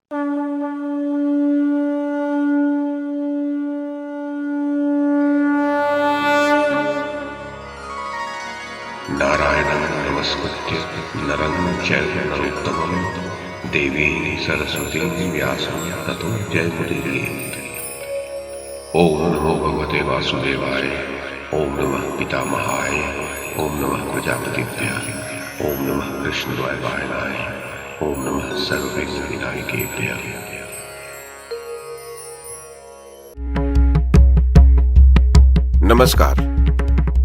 नारायणं नमस्कृत्य नरं चैव नरोत्तमं देवीं सरस्वतीं व्यासं ततो जयमुदीरयेत्। ओम नमो भगवते वासुदेवाय, ओम नमः पितामहाय, ओम नमः प्रजापतिभ्यः, ओम नमः कृष्णद्वैपायनाय, ओम नमः सर्वविघ्नविनायकेभ्यः। नमस्कार।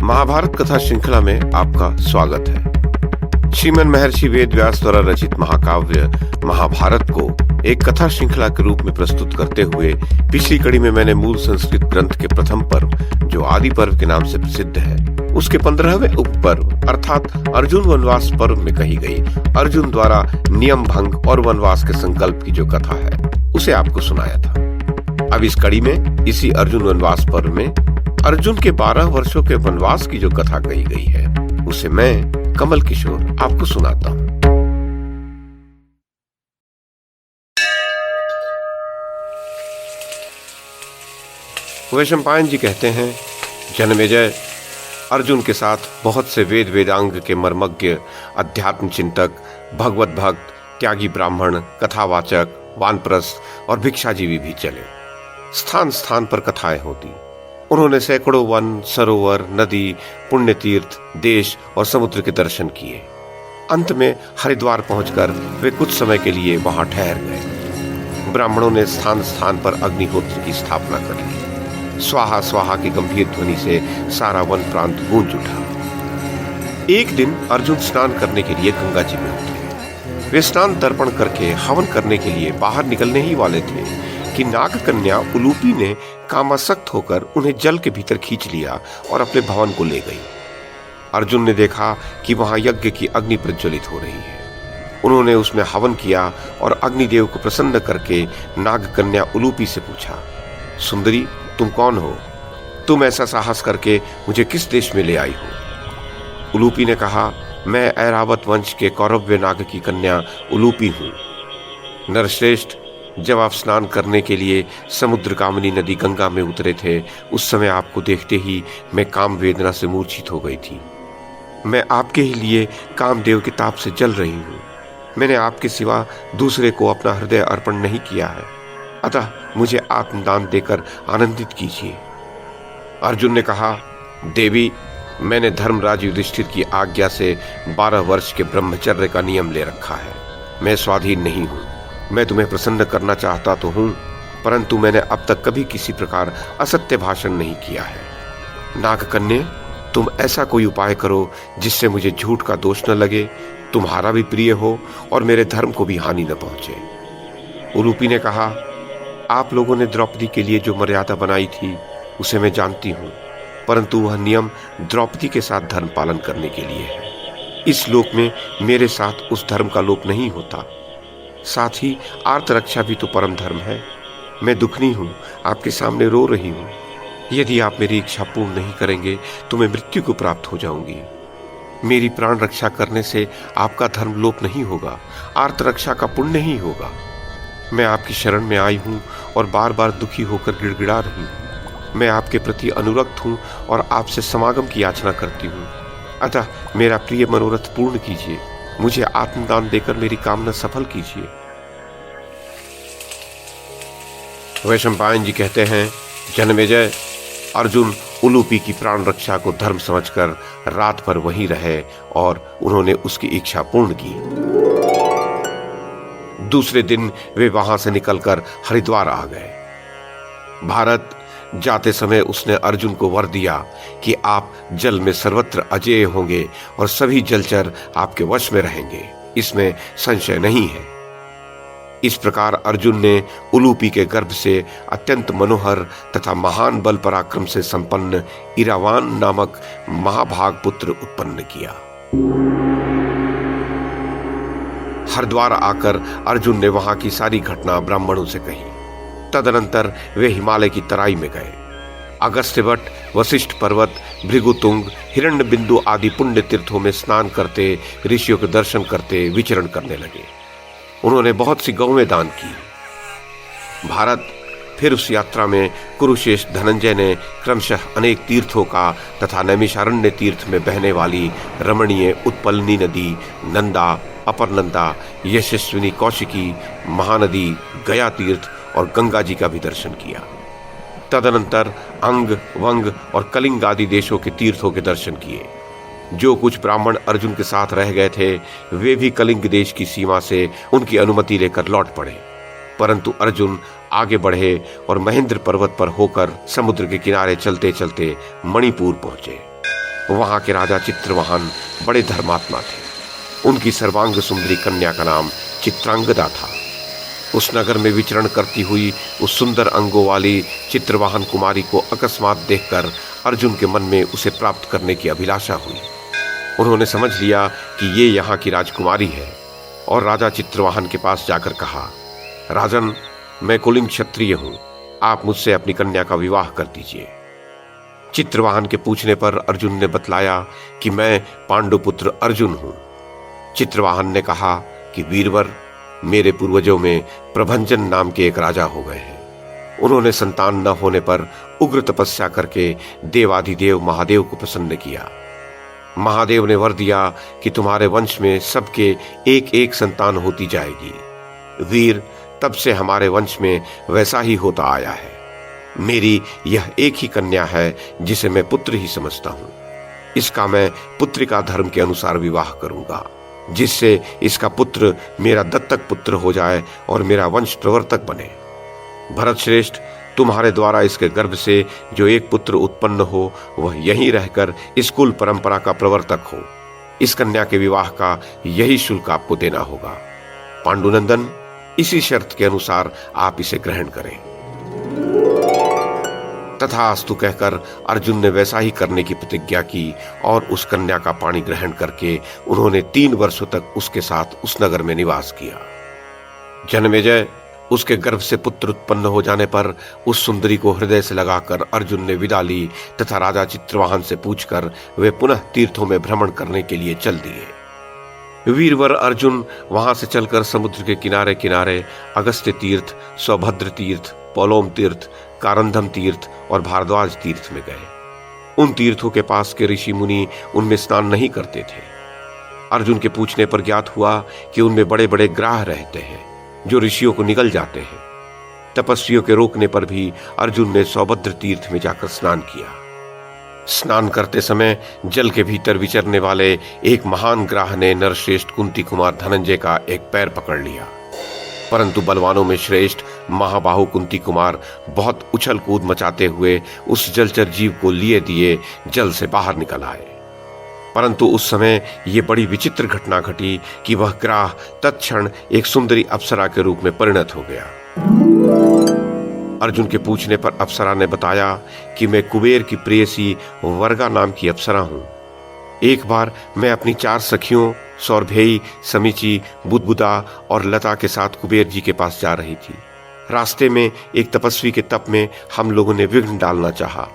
महाभारत कथा श्रृंखला में आपका स्वागत है। श्रीमन महर्षि वेद व्यास द्वारा रचित महाकाव्य महाभारत को एक कथा श्रृंखला के रूप में प्रस्तुत करते हुए पिछली कड़ी में मैंने मूल संस्कृत ग्रंथ के प्रथम पर्व, जो आदि पर्व के नाम से प्रसिद्ध है, उसके 15वें उपपर्व अर्थात अर्जुन वनवास पर्व में कही गई अर्जुन द्वारा नियम भंग और वनवास के संकल्प की जो कथा है उसे आपको सुनाया था। अब इस कड़ी में इसी अर्जुन वनवास पर्व में अर्जुन के 12 वर्षों के वनवास की जो कथा कही गई है उसे मैं कमल किशोर आपको सुनाता हूँ। वैशंपायन जी कहते हैं, जन्मेजय, अर्जुन के साथ बहुत से वेद वेदांग के मर्मज्ञ, अध्यात्म चिंतक, भगवत भक्त, त्यागी ब्राह्मण, कथावाचक, वानप्रस्थ और भिक्षाजीवी भी चले। स्थान स्थान पर कथाएं होती। उन्होंने सैकड़ों वन, सरोवर, नदी, पुण्य तीर्थ, देश और समुद्र के दर्शन किए। अंत में हरिद्वार पहुंचकर वे कुछ समय के लिए वहां ठहर गए। ब्राह्मणों ने स्थान स्थान पर अग्निहोत्र की स्थापना कर ली। स्वाहा स्वाहा की गंभीर ध्वनि से सारा वन प्रांत गूंज उठा। एक दिन अर्जुन स्नान करने के लिए गंगा जी में उतरे। वे स्नान तर्पण करके हवन करने के लिए बाहर निकलने ही वाले थे कि नागकन्या उलूपी ने कामासक्त होकर उन्हें जल के भीतर खींच लिया और अपने भवन को ले गई। अर्जुन ने देखा कि वहां यज्ञ की अग्नि प्रज्वलित हो रही है। उन्होंने उसमें हवन किया और अग्निदेव को प्रसन्न करके नागकन्या उलूपी से पूछा, सुंदरी, तुम कौन हो? तुम ऐसा साहस करके मुझे किस देश में ले आई हो? उलूपी ने कहा, मैं ऐरावत वंश के कौरव्य नाग की कन्या उलूपी हूं। नरश्रेष्ठ, जब आप स्नान करने के लिए समुद्र कामनी नदी गंगा में उतरे थे, उस समय आपको देखते ही मैं काम वेदना से मूर्छित हो गई थी। मैं आपके ही लिए कामदेव के ताप से जल रही हूँ। मैंने आपके सिवा दूसरे को अपना हृदय अर्पण नहीं किया है, अतः मुझे आत्मदान देकर आनंदित कीजिए। अर्जुन ने कहा, देवी, मैंने धर्मराज युधिष्ठिर की आज्ञा से 12 वर्ष के ब्रह्मचर्य का नियम ले रखा है। मैं स्वाधीन नहीं हूँ। मैं तुम्हें प्रसन्न करना चाहता तो हूं, परंतु मैंने अब तक कभी किसी प्रकार असत्य भाषण नहीं किया है। नागकन्या, तुम ऐसा कोई उपाय करो जिससे मुझे झूठ का दोष न लगे, तुम्हारा भी प्रिय हो और मेरे धर्म को भी हानि न पहुंचे। उलूपी ने कहा, आप लोगों ने द्रौपदी के लिए जो मर्यादा बनाई थी उसे मैं जानती हूँ, परंतु वह नियम द्रौपदी के साथ धर्म पालन करने के लिए है। इस लोक में मेरे साथ उस धर्म का लोप नहीं होता। साथ ही आर्त रक्षा भी तो परम धर्म है। मैं दुखनी हूँ, आपके सामने रो रही हूँ। यदि आप मेरी इच्छा पूर्ण नहीं करेंगे तो मैं मृत्यु को प्राप्त हो जाऊंगी। मेरी प्राण रक्षा करने से आपका धर्म लोप नहीं होगा, आर्त रक्षा का पुण्य ही होगा। मैं आपकी शरण में आई हूँ और बार बार दुखी होकर गिड़गिड़ा रही हूँ। मैं आपके प्रति अनुरक्त हूँ और आपसे समागम की याचना करती हूँ, अतः मेरा प्रिय मनोरथ पूर्ण कीजिए। मुझे आत्मदान देकर मेरी कामना सफल कीजिए। वैशंपायन जी कहते हैं, जन्मेजय, अर्जुन उलूपी की प्राण रक्षा को धर्म समझकर रात भर वहीं रहे और उन्होंने उसकी इच्छा पूर्ण की। दूसरे दिन वे वहां से निकलकर हरिद्वार आ गए। भारत जाते समय उसने अर्जुन को वर दिया कि आप जल में सर्वत्र अजेय होंगे और सभी जलचर आपके वश में रहेंगे, इसमें संशय नहीं है। इस प्रकार अर्जुन ने उलूपी के गर्भ से अत्यंत मनोहर तथा महान बल पराक्रम से संपन्न इरावान नामक महाभाग पुत्र उत्पन्न किया। हरिद्वार आकर अर्जुन ने वहां की सारी घटना ब्राह्मणों से कही। तदनंतर वे हिमालय की तराई में गए। अगस्त्यवट, वशिष्ठ पर्वत, भृगुतुंग, हिरण्यबिंदु आदि पुण्य तीर्थों में स्नान करते, ऋषियों के दर्शन करते विचरण करने लगे। उन्होंने बहुत सी गौवें दान की। भारत फिर उस यात्रा में कुरुश्रेष्ठ धनंजय ने क्रमशः अनेक तीर्थों का तथा नैमिषारण्य तीर्थ में बहने वाली रमणीय उत्पलनी नदी, नंदा, अपर नंदा, यशस्विनी कौशिकी, महानदी, गया तीर्थ और गंगा जी का भी दर्शन किया। तदनंतर अंग, वंग और कलिंग आदि देशों के तीर्थों के दर्शन किए। जो कुछ ब्राह्मण अर्जुन के साथ रह गए थे वे भी कलिंग देश की सीमा से उनकी अनुमति लेकर लौट पड़े, परंतु अर्जुन आगे बढ़े और महेंद्र पर्वत पर होकर समुद्र के किनारे चलते चलते मणिपुर पहुंचे। वहां के राजा चित्रवाहन बड़े धर्मात्मा थे। उनकी सर्वांग सुंदरी कन्या का नाम चित्रांगदा था। उस नगर में विचरण करती हुई उस सुंदर अंगों वाली चित्रवाहन कुमारी को अकस्मात देखकर अर्जुन के मन में उसे प्राप्त करने की अभिलाषा हुई। उन्होंने समझ लिया कि ये यहाँ की राजकुमारी है और राजा चित्रवाहन के पास जाकर कहा, राजन, मैं कुलीन क्षत्रिय हूं, आप मुझसे अपनी कन्या का विवाह कर दीजिए। चित्रवाहन के पूछने पर अर्जुन ने बतलाया कि मैं पांडुपुत्र अर्जुन हूं। चित्रवाहन ने कहा कि वीरवर, मेरे पूर्वजों में प्रभंजन नाम के एक राजा हो गए हैं। उन्होंने संतान न होने पर उग्र तपस्या करके देवाधिदेव महादेव को प्रसन्न किया। महादेव ने वर दिया कि तुम्हारे वंश में सबके एक एक संतान होती जाएगी। वीर, तब से हमारे वंश में वैसा ही होता आया है। मेरी यह एक ही कन्या है जिसे मैं पुत्र ही समझता हूं। इसका मैं पुत्रिका धर्म के अनुसार विवाह करूंगा, जिससे इसका पुत्र मेरा दत्तक पुत्र हो जाए और मेरा वंश प्रवर्तक बने। भरत श्रेष्ठ, तुम्हारे द्वारा इसके गर्भ से जो एक पुत्र उत्पन्न हो वह यहीं रहकर इस कुल परंपरा का प्रवर्तक हो। इस कन्या के विवाह का यही शुल्क आपको देना होगा। पांडुनंदन, इसी शर्त के अनुसार आप इसे ग्रहण करें। तथास्तु कहकर अर्जुन ने वैसा ही करने की प्रतिज्ञा की और उस कन्या का पाणी ग्रहण करके उन्होंने 3 वर्षों तक उसके साथ उस नगर में निवास किया। जन्मेजय, उसके गर्भ से पुत्र उत्पन्न हो जाने पर उस सुंदरी को हृदय से लगाकर अर्जुन ने विदा ली तथा राजा चित्रवाहन से पूछकर वे पुनः तीर्थों में भ्रमण करने के लिए चल दिए। वीरवर अर्जुन वहां से चलकर समुद्र के किनारे किनारे अगस्त्य तीर्थ, सौभद्र तीर्थ, पौलोम तीर्थ, कारंधम तीर्थ और भारद्वाज तीर्थ में गए। उन तीर्थों के पास के ऋषि मुनि उनमें स्नान नहीं करते थे। अर्जुन के पूछने पर ज्ञात हुआ कि उनमें बड़े बड़े ग्राह रहते हैं जो ऋषियों को निगल जाते हैं। तपस्वियों के रोकने पर भी अर्जुन ने सौभद्र तीर्थ में जाकर स्नान किया। स्नान करते समय जल के भीतर विचरने वाले एक महान ग्राह ने नरश्रेष्ठ कुंती कुमार धनंजय का एक पैर पकड़ लिया, परंतु बलवानों में श्रेष्ठ महाबाहु कुंती कुमार बहुत उछल कूद मचाते हुए उस जलचर जीव को लिए दिए जल से बाहर निकल आए। परंतु उस समय ये बड़ी विचित्र घटना घटी कि वह ग्राह तत्क्षण एक सुंदरी अप्सरा के रूप में परिणत हो गया। अर्जुन के पूछने पर अप्सरा ने बताया कि मैं कुबेर की प्रेयसी वर्गा नाम की अप्सरा हूं। एक बार मैं अपनी 4 सखियों सौरभेयी, समीची, बुदबुदा और लता के साथ कुबेर जी के पास जा रही थी। रास्ते में एक तपस्वी के तप में हम लोगों ने विघ्न डालना चाहा।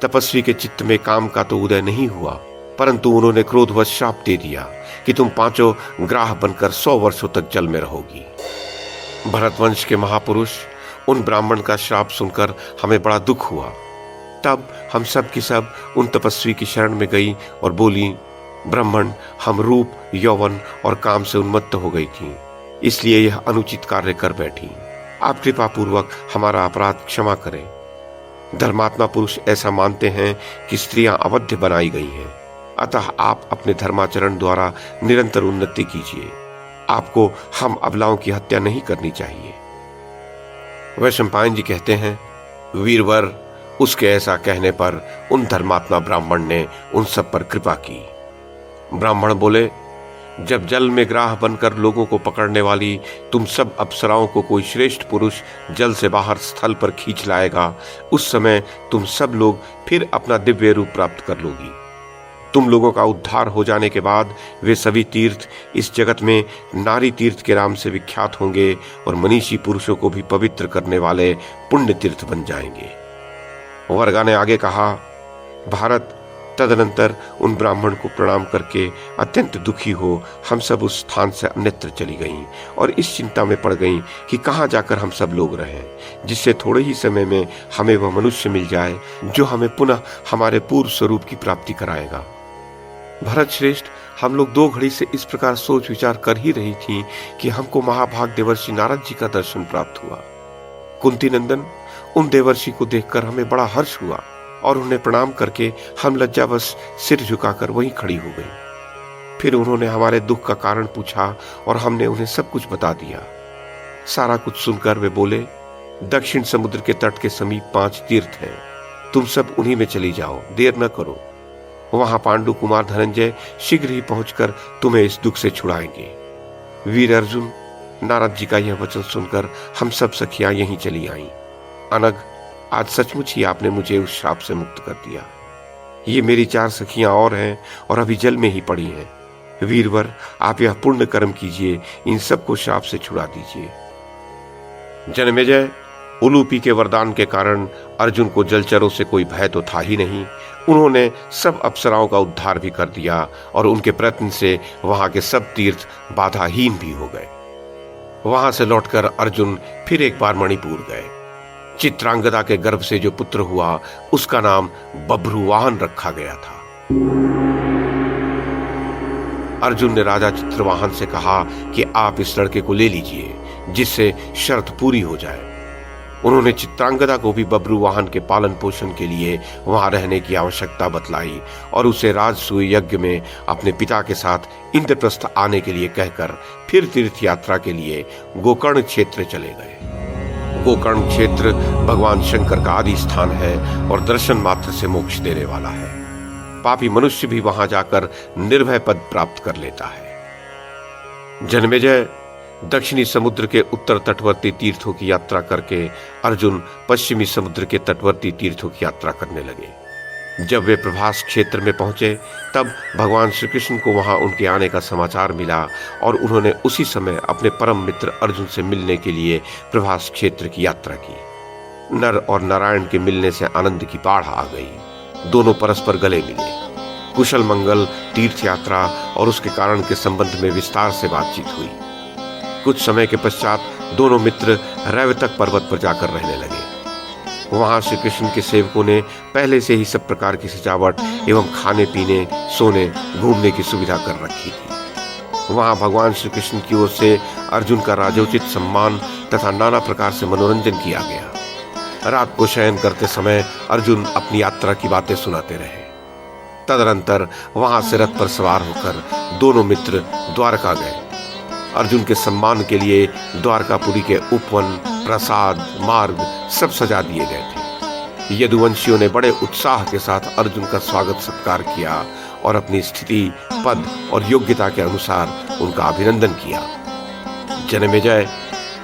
तपस्वी के चित्त में काम का तो उदय नहीं हुआ, परंतु उन्होंने क्रोधवश श्राप दे दिया कि तुम 5 ग्राह बनकर 100 वर्षों तक जल में रहोगी। भरतवंश के महापुरुष उन ब्राह्मण का श्राप सुनकर हमें बड़ा दुख हुआ। तब हम सब की सब उन तपस्वी की शरण में गई और बोली, ब्राह्मण, हम रूप, यौवन और काम से उन्मत्त हो गई थी, इसलिए यह अनुचित कार्य कर बैठी। आप कृपा पूर्वक हमारा अपराध क्षमा करें। धर्मात्मा पुरुष ऐसा मानते हैं कि स्त्रियां अवध्य बनाई गई हैं, अतः आप अपने धर्माचरण द्वारा निरंतर उन्नति कीजिए। आपको हम अबलाओं की हत्या नहीं करनी चाहिए। वैशंपायन जी कहते हैं, वीरवर, उसके ऐसा कहने पर उन धर्मात्मा ब्राह्मण ने उन सब पर कृपा की। ब्राह्मण बोले, जब जल में ग्राह बनकर लोगों को पकड़ने वाली तुम सब अप्सराओं को कोई श्रेष्ठ पुरुष जल से बाहर स्थल पर खींच लाएगा, उस समय तुम सब लोग फिर अपना दिव्य रूप प्राप्त कर लोगी। तुम लोगों का उद्धार हो जाने के बाद वे सभी तीर्थ इस जगत में नारी तीर्थ के नाम से विख्यात होंगे और मनीषी पुरुषों को भी पवित्र करने वाले पुण्य तीर्थ बन जाएंगे। वर्गा ने आगे कहा, भारत, तदनंतर उन ब्राह्मण को प्रणाम करके अत्यंत दुखी हो हम सब उस स्थान से अन्यत्र चली गईं और इस चिंता में पड़ गईं कि कहाँ जाकर हम सब लोग रहें, जिससे थोड़े ही समय में हमें वह मनुष्य मिल जाए जो हमें पुनः हमारे पूर्व स्वरूप की प्राप्ति कराएगा। भरत श्रेष्ठ, हम लोग 2 घड़ी से इस प्रकार सोच विचार कर ही रही थी कि हमको महाभाग देवर्षि नारद जी का दर्शन प्राप्त हुआ। कुंती नंदन, उन देवर्षि को देखकर हमें बड़ा हर्ष हुआ और उन्हें प्रणाम करके हम लज्जावश सिर झुकाकर वहीं खड़ी हो गई। फिर उन्होंने हमारे दुख का कारण पूछा और हमने उन्हें सब कुछ बता दिया। सारा कुछ सुनकर वे बोले, दक्षिण समुद्र के तट के समीप 5 तीर्थ हैं, तुम सब उन्हीं में चली जाओ, देर न करो। वहां पांडु कुमार धनंजय शीघ्र ही पहुंचकर तुम्हें इस दुख से छुड़ाएंगे। वीर अर्जुन, नारद जी का यह वचन सुनकर हम सब सखियां यहीं चली आईं। अनग, आज सचमुच ही आपने मुझे उस श्राप से मुक्त कर दिया। ये मेरी 4 सखियां और हैं और अभी जल में ही पड़ी हैं। वीरवर, आप यह पुण्य कर्म कीजिए, इन सबको श्राप से छुड़ा दीजिए। जनमेजय, उलूपी के वरदान के कारण अर्जुन को जलचरों से कोई भय तो था ही नहीं। उन्होंने सब अप्सराओं का उद्धार भी कर दिया और उनके प्रयत्न से वहां के सब तीर्थ बाधाहीन भी हो गए। वहां से लौटकर अर्जुन फिर एक बार मणिपुर गए। चित्रांगदा के गर्भ से जो पुत्र हुआ उसका नाम बभ्रुवाहन रखा गया था। अर्जुन ने राजा चित्रवाहन से कहा कि आप इस लड़के को ले लीजिए, जिससे शर्त पूरी हो जाए। उन्होंने चित्रांगदा को भी बभ्रुवाहन के पालन पोषण के लिए वहां रहने की आवश्यकता बतलाई और उसे राजसूय यज्ञ में अपने पिता के साथ इंद्रप्रस्थ आने के लिए कहकर फिर तीर्थ यात्रा के लिए गोकर्ण क्षेत्र चले गए। गोकर्ण क्षेत्र भगवान शंकर का आदि स्थान है और दर्शन मात्र से मोक्ष देने वाला है। पापी मनुष्य भी वहां जाकर निर्भय पद प्राप्त कर लेता है। जन्मेजय, दक्षिणी समुद्र के उत्तर तटवर्ती तीर्थों की यात्रा करके अर्जुन पश्चिमी समुद्र के तटवर्ती तीर्थों की यात्रा करने लगे। जब वे प्रभास क्षेत्र में पहुंचे तब भगवान श्री कृष्ण को वहां उनके आने का समाचार मिला और उन्होंने उसी समय अपने परम मित्र अर्जुन से मिलने के लिए प्रभास क्षेत्र की यात्रा की। नर और नारायण के मिलने से आनंद की बाढ़ आ गई। दोनों परस्पर गले मिले। कुशल मंगल, तीर्थ यात्रा और उसके कारण के संबंध में विस्तार से बातचीत हुई। कुछ समय के पश्चात दोनों मित्र रैवतक पर्वत पर जाकर रहने लगे। वहां श्री कृष्ण के सेवकों ने पहले से ही सब प्रकार की सजावट एवं खाने पीने, सोने, घूमने की सुविधा कर रखी थी। वहां भगवान श्री कृष्ण की ओर से अर्जुन का राजोचित सम्मान तथा नाना प्रकार से मनोरंजन किया गया। रात को शयन करते समय अर्जुन अपनी यात्रा की बातें सुनाते रहे। तदनंतर वहां से रथ पर सवार होकर दोनों मित्र द्वारका गए। अर्जुन के सम्मान के लिए द्वारकापुरी के उपवन, प्रसाद, मार्ग सब सजा दिए गए थे। यदुवंशियों ने बड़े उत्साह के साथ अर्जुन का स्वागत सत्कार किया और अपनी स्थिति, पद और योग्यता के अनुसार उनका अभिनंदन किया। जन्मेजय,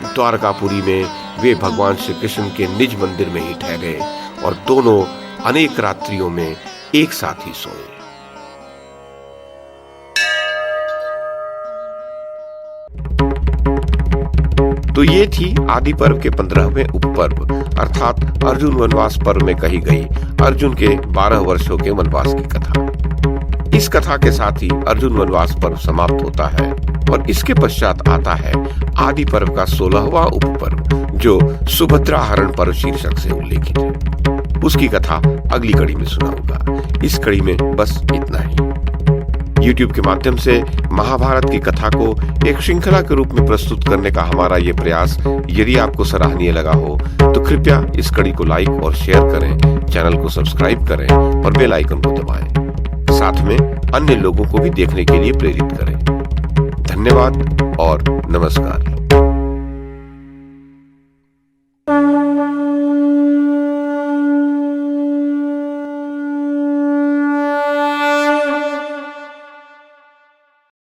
द्वारकापुरी में वे भगवान श्री कृष्ण के निज मंदिर में ही ठहरे और दोनों अनेक रात्रियों में एक साथ ही सोए। तो ये थी आदि पर्व के 15वें उपपर्व अर्थात अर्जुन वनवास पर्व में कही गई अर्जुन के 12 वर्षों के वनवास की कथा। इस कथा के साथ ही अर्जुन वनवास पर्व समाप्त होता है और इसके पश्चात आता है आदि पर्व का 16वां उपपर्व जो सुभद्रा हरण पर्व शीर्षक से उल्लेखित है। उसकी कथा अगली कड़ी में सुनाऊंगा। इस कड़ी में बस इतना ही। YouTube के माध्यम से महाभारत की कथा को एक श्रृंखला के रूप में प्रस्तुत करने का हमारा ये प्रयास यदि आपको सराहनीय लगा हो तो कृपया इस कड़ी को लाइक और शेयर करें, चैनल को सब्सक्राइब करें और बेल आइकन को दबाएं। साथ में अन्य लोगों को भी देखने के लिए प्रेरित करें। धन्यवाद और नमस्कार।